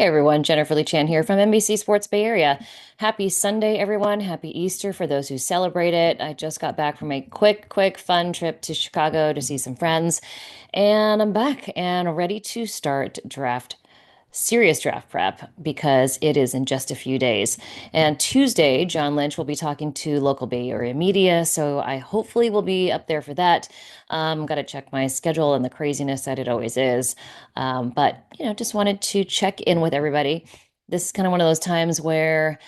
Hey everyone, Jennifer Lee Chan here from NBC Sports Bay Area. Happy Sunday, everyone. Happy Easter for those who celebrate it. I just got back from a quick, fun trip to Chicago to see some friends, and I'm back and ready to start serious draft prep because it is in just a few days. And Tuesday, John Lynch will be talking to local Bay Area media, so I hopefully will be up there for that. Got to check my schedule and the craziness that it always is. But just wanted to check in with everybody. This is kind of one of those times where,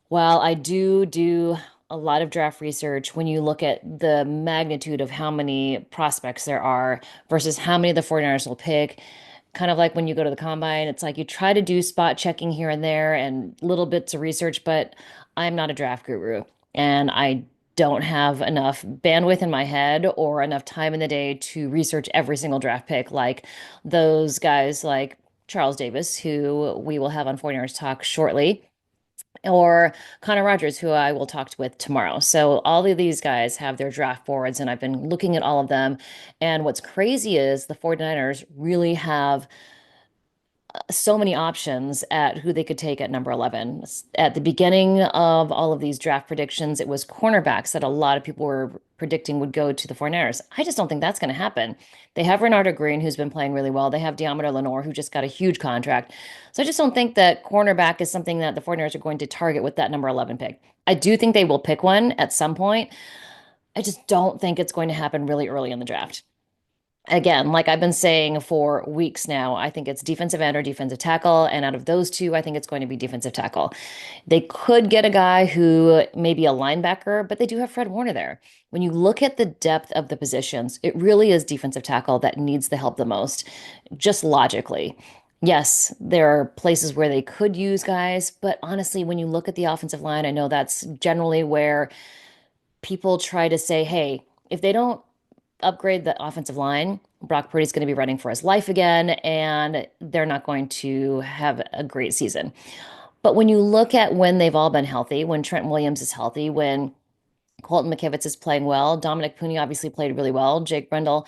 while I do a lot of draft research, when you look at the magnitude of how many prospects there are versus how many the 49ers will pick, kind of like when you go to the combine, it's like you try to do spot checking here and there and little bits of research, but I'm not a draft guru and I don't have enough bandwidth in my head or enough time in the day to research every single draft pick like those guys like Charles Davis, who we will have on 49ers Talk shortly, or Connor Rogers, who I will talk with tomorrow. So all of these guys have their draft boards, and I've been looking at all of them. And what's crazy is the 49ers really have so many options at who they could take at number 11. At the beginning of all of these draft predictions, it was cornerbacks that a lot of people were predicting would go to the 49ers. I just don't think that's going to happen. They have Renardo Green, who's been playing really well. They have Deommodore Lenoir, who just got a huge contract. So I just don't think that cornerback is something that the 49ers are going to target with that number 11 pick. I do think they will pick one at some point. I just don't think it's going to happen really early in the draft. Again, like I've been saying for weeks now, I think it's defensive end or defensive tackle. And out of those two, I think it's going to be defensive tackle. They could get a guy who may be a linebacker, but they do have Fred Warner there. When you look at the depth of the positions, it really is defensive tackle that needs the help the most, just logically. Yes, there are places where they could use guys, but honestly, when you look at the offensive line, I know that's generally where people try to say, hey, if they don't upgrade the offensive line, Brock Purdy's going to be running for his life again, and they're not going to have a great season. But when you look at when they've all been healthy, when Trent Williams is healthy, when Colton McKivitz is playing well, Dominic Pooney obviously played really well, Jake Brendel,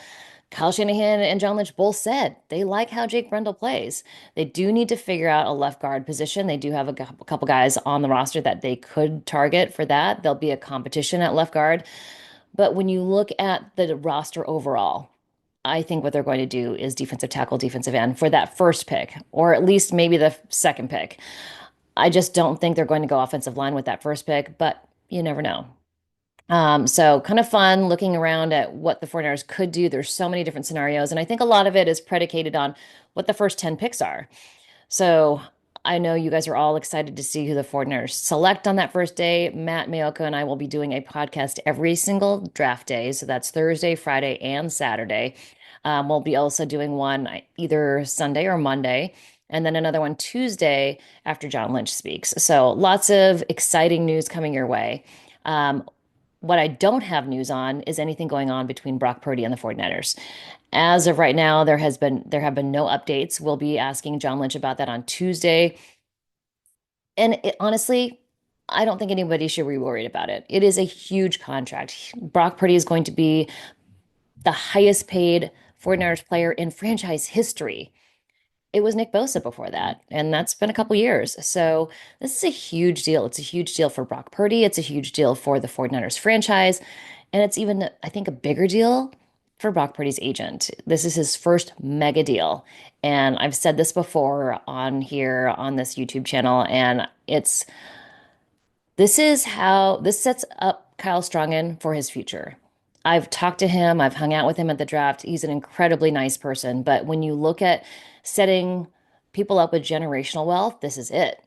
Kyle Shanahan and John Lynch both said they like how Jake Brendel plays. They do need to figure out a left guard position. They do have a couple guys on the roster that they could target for that. There'll be a competition at left guard. But when you look at the roster overall, I think what they're going to do is defensive tackle, defensive end for that first pick, or at least maybe the second pick. I just don't think they're going to go offensive line with that first pick, but you never know. So kind of fun looking around at what the 49ers could do. There's so many different scenarios, and I think a lot of it is predicated on what the first 10 picks are. So I know you guys are all excited to see who the 49ers select on that first day. Matt Maiocco and I will be doing a podcast every single draft day. So that's Thursday, Friday, and Saturday. We'll be also doing one either Sunday or Monday, and then another one Tuesday after John Lynch speaks. So lots of exciting news coming your way. What I don't have news on is anything going on between Brock Purdy and the 49ers. As of right now, there have been no updates. We'll be asking John Lynch about that on Tuesday. And honestly, I don't think anybody should be worried about it. It is a huge contract. Brock Purdy is going to be the highest paid 49ers player in franchise history. It was Nick Bosa before that, and that's been a couple years. So this is a huge deal. It's a huge deal for Brock Purdy. It's a huge deal for the 49ers franchise. And it's even, I think, a bigger deal for Brock Purdy's agent. This is his first mega deal. And I've said this before on here on this YouTube channel, and this sets up Kyle Strongen for his future. I've talked to him, I've hung out with him at the draft. He's an incredibly nice person. But when you look at setting people up with generational wealth, this is it.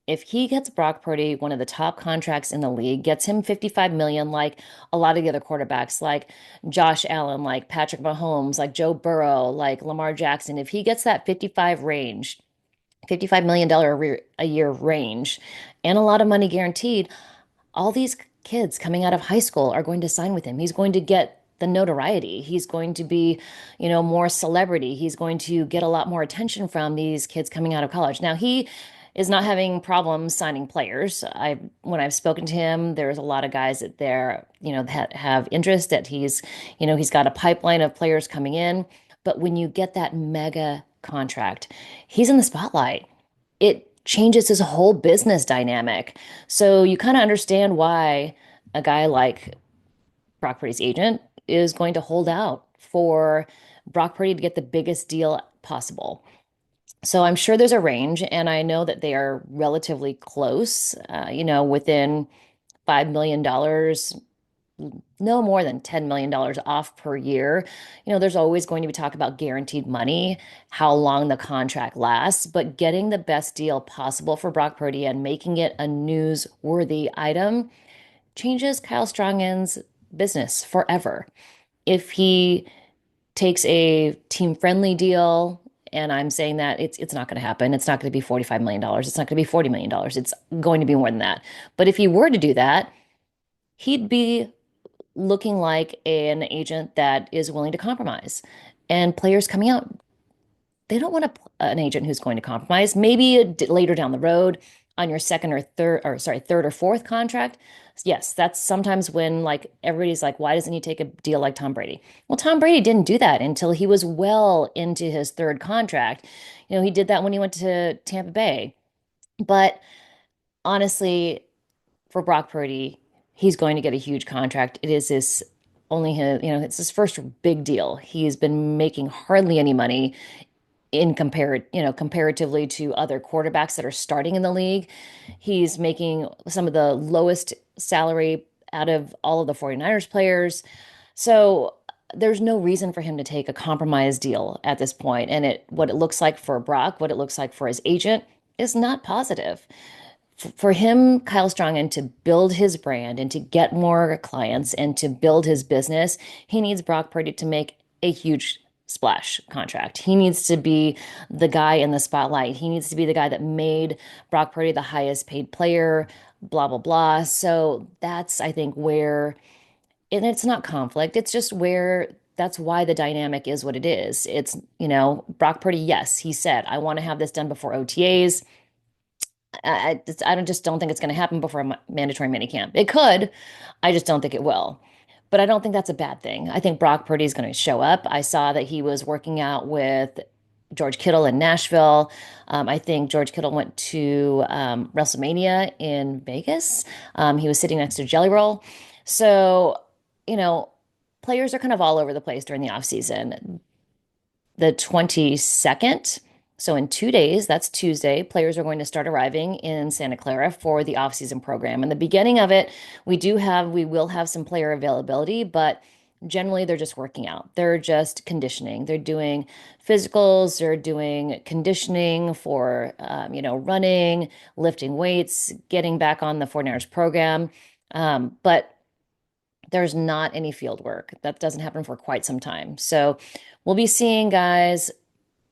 If he gets Brock Purdy, one of the top contracts in the league, gets him 55 million, like a lot of the other quarterbacks, like Josh Allen, like Patrick Mahomes, like Joe Burrow, like Lamar Jackson, if he gets that 55 million dollar a year range and a lot of money guaranteed, all these kids coming out of high school are going to sign with him. He's going to get the notoriety. He's going to be, more celebrity. He's going to get a lot more attention from these kids coming out of college. Now, he is not having problems signing players. When I've spoken to him, there's a lot of guys that have interest that he's got a pipeline of players coming in. But when you get that mega contract, he's in the spotlight. it changes his whole business dynamic. So you kind of understand why a guy like Brock Purdy's agent is going to hold out for Brock Purdy to get the biggest deal possible. So I'm sure there's a range, and I know that they are relatively close, within $5 million, no more than $10 million off per year. There's always going to be talk about guaranteed money, how long the contract lasts, but getting the best deal possible for Brock Purdy and making it a newsworthy item changes Kyle Strongen's business forever. If he takes a team-friendly deal, and I'm saying that it's not going to happen. It's not going to be $45 million. It's not going to be $40 million. It's going to be more than that. But if he were to do that, he'd be looking like an agent that is willing to compromise. And players coming out, they don't want an agent who's going to compromise. Maybe later down the road on your second or third, or sorry, third or fourth contract. Yes, that's sometimes when like everybody's like, why doesn't he take a deal like Tom Brady? Well, Tom Brady didn't do that until he was well into his third contract. He did that when he went to Tampa Bay. But honestly, for Brock Purdy, he's going to get a huge contract. It is his only his, it's his first big deal. He's been making hardly any money comparatively to other quarterbacks that are starting in the league. He's making some of the lowest salary out of all of the 49ers players. So there's no reason for him to take a compromise deal at this point. And what it looks like for Brock, what it looks like for his agent is not positive. For him, Kyle Strongen, to build his brand and to get more clients and to build his business, he needs Brock Purdy to make a huge splash contract. He needs to be the guy in the spotlight. He needs to be the guy that made Brock Purdy the highest paid player, blah, blah, blah. So that's, I think, where, and it's not conflict, it's just where that's why the dynamic is what it is. It's, Brock Purdy, yes, he said, I want to have this done before OTAs. I just don't think it's going to happen before a mandatory minicamp. It could. I just don't think it will. But I don't think that's a bad thing. I think Brock Purdy is going to show up. I saw that he was working out with George Kittle in Nashville. I think George Kittle went to WrestleMania in Vegas. He was sitting next to Jelly Roll. So, you know, players are kind of all over the place during the offseason. The 22nd. So in 2 days, that's Tuesday, players are going to start arriving in Santa Clara for the offseason program. In the beginning of it, we will have some player availability, but generally they're just working out. They're just conditioning. They're doing physicals. They're doing conditioning for, running, lifting weights, getting back on the 49ers program. But there's not any field work. That doesn't happen for quite some time. So we'll be seeing guys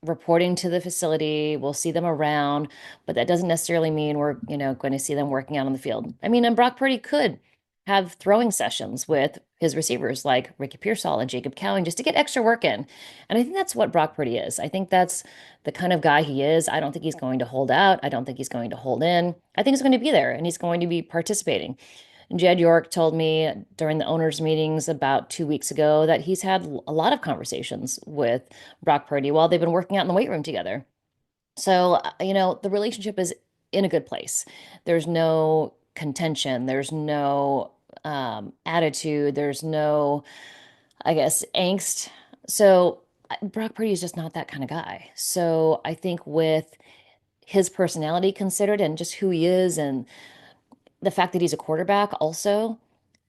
reporting to the facility. We'll see them around, but that doesn't necessarily mean we're, going to see them working out on the field. I mean, and Brock Purdy could have throwing sessions with his receivers like Ricky Pearsall and Jacob Cowing just to get extra work in. And I think that's what Brock Purdy is. I think that's the kind of guy he is. I don't think he's going to hold out. I don't think he's going to hold in. I think he's going to be there and he's going to be participating. Jed York told me during the owners' meetings about 2 weeks ago that he's had a lot of conversations with Brock Purdy while they've been working out in the weight room together. So, the relationship is in a good place. There's no contention. There's no attitude. There's no, I guess, angst. So, Brock Purdy is just not that kind of guy. So, I think with his personality considered and just who he is and the fact that he's a quarterback also,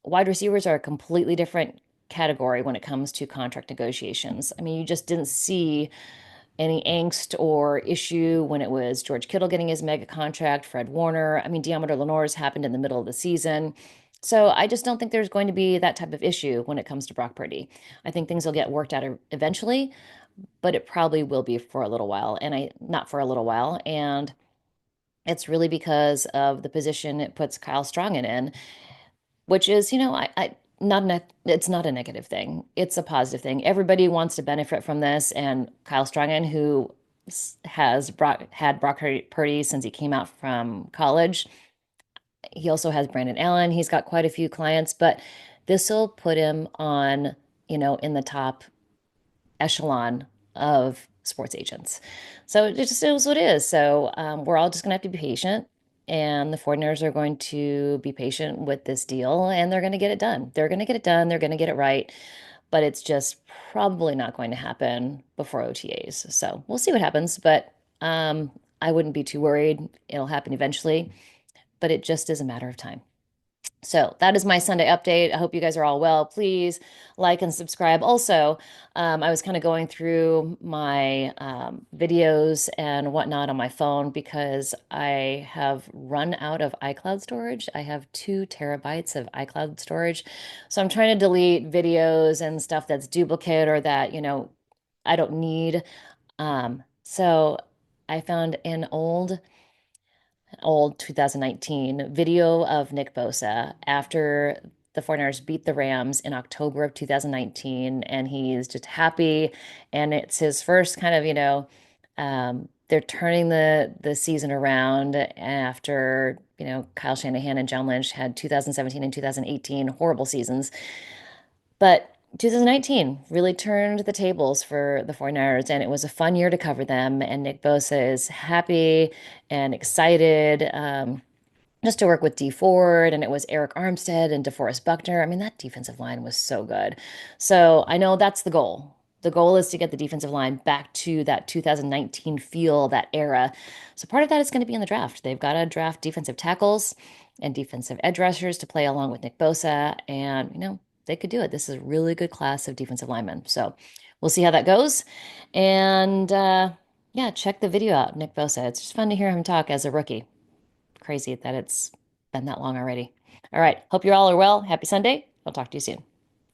wide receivers are a completely different category when it comes to contract negotiations. I mean, you just didn't see any angst or issue when it was George Kittle getting his mega contract, Fred Warner. I mean, Deommodore Lenoir's happened in the middle of the season. So I just don't think there's going to be that type of issue when it comes to Brock Purdy. I think things will get worked out eventually, but it probably will be for a little while, and not for a little while. And it's really because of the position it puts Kyle Strongen in, which is, it's not a negative thing. It's a positive thing. Everybody wants to benefit from this. And Kyle Strongen, who had Brock Purdy since he came out from college, he also has Brandon Allen. He's got quite a few clients, but this will put him on, in the top echelon of sports agents. So it just is what it is. So we're all just going to have to be patient. And the 49ers are going to be patient with this deal and they're going to get it done. They're going to get it done. They're going to get it right. But it's just probably not going to happen before OTAs. So we'll see what happens. But I wouldn't be too worried. It'll happen eventually, but it just is a matter of time. So that is my Sunday update. I hope you guys are all well. Please like and subscribe. Also, I was kind of going through my videos and whatnot on my phone because I have run out of iCloud storage. I have 2 terabytes of iCloud storage. So I'm trying to delete videos and stuff that's duplicate or that, I don't need. So I found an old 2019 video of Nick Bosa after the 49ers beat the Rams in October of 2019, and he's just happy. And it's his first kind of, they're turning the season around after, Kyle Shanahan and John Lynch had 2017 and 2018 horrible seasons. But 2019 really turned the tables for the 49ers, and it was a fun year to cover them. And Nick Bosa is happy and excited just to work with D Ford, and it was Eric Armstead and DeForest Buckner. I mean, that defensive line was so good. So I know that's the goal. The goal is to get the defensive line back to that 2019 feel, that era. So part of that is going to be in the draft. They've got to draft defensive tackles and defensive edge rushers to play along with Nick Bosa. And, they could do it. This is a really good class of defensive linemen. So we'll see how that goes. And yeah, check the video out, Nick Bosa. It's just fun to hear him talk as a rookie. Crazy that it's been that long already. All right. Hope you all are well. Happy Sunday. I'll talk to you soon.